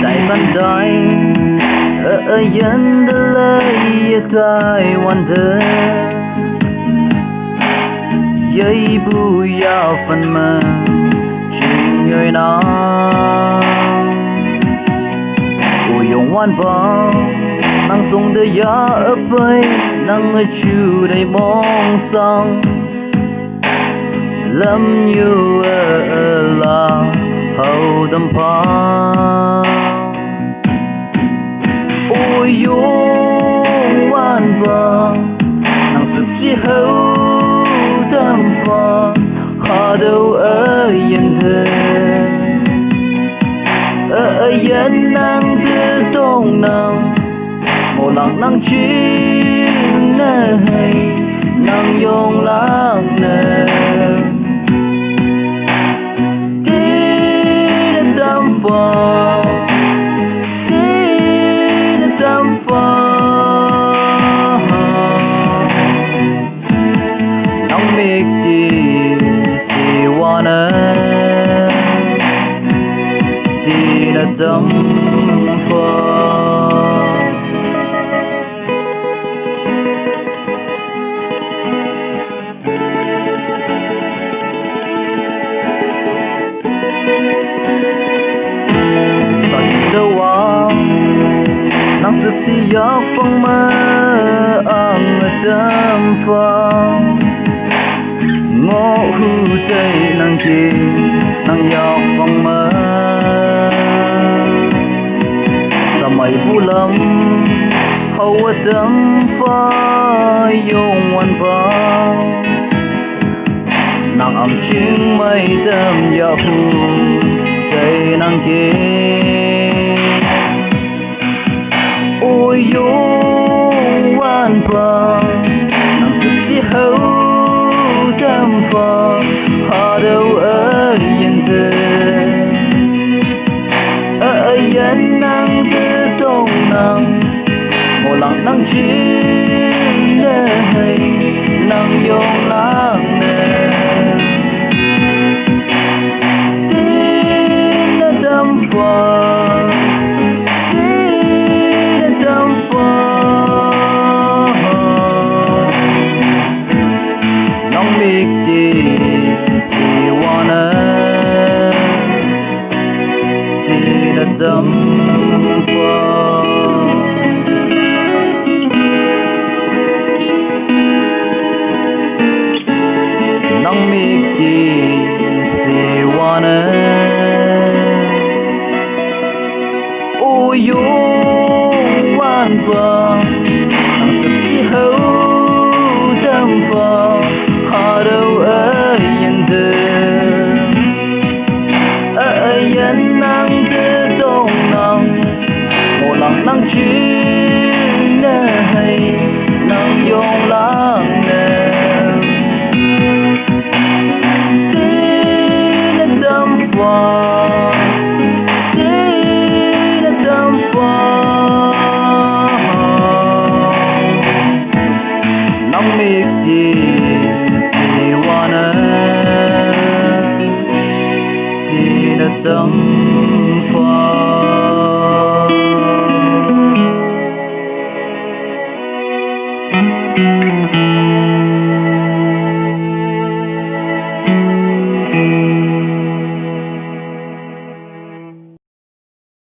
Tại văn đời ở dân đã lấy tạiวันเธอgiấy bùi giao phần mà chuyện người nó ôi yongวันbao nắng sông đời gió ở bay nắng ở chiều đầy mong sông lâm như ở là hậu tâm pa ôi yongวันbao nắng sụp xì hậu tâm pha hà đâu ở yên thơ ở yên nắng tư tông nắng một lặng nắng chín này nắng yong lặng nè tin tâm pha tin tâm pha nắng mệt đi si wanna tin tâm pha nắng sụp xì giọt phong mơ ang tâm phong ngõ hư tây nắng kia nắng giọt phong mơ sa mây bu lâm hậu tâm pha yongวันbao nắng âm chinh mây tâm giọt hư tây nắng kia ôi yongวันbao nắng sụp xì hậu tâm pha hà đâu ở yên thơ ở yên nắng tư tông nắng một lặng nắng chín này nắng yong lặng nè tin tâm pha big deal si wanna tin tâm pha nắng big deal si wanna ôi yongวันbao nắng sụp xì hậu tâm pha hà đâu ở yên thơ ở yên nắng tư tông nắng một lặng nắng chín này nắng yong lặng nè tin tâm pha tin tâm pha nắng mệt đi si wanna tin tâm pha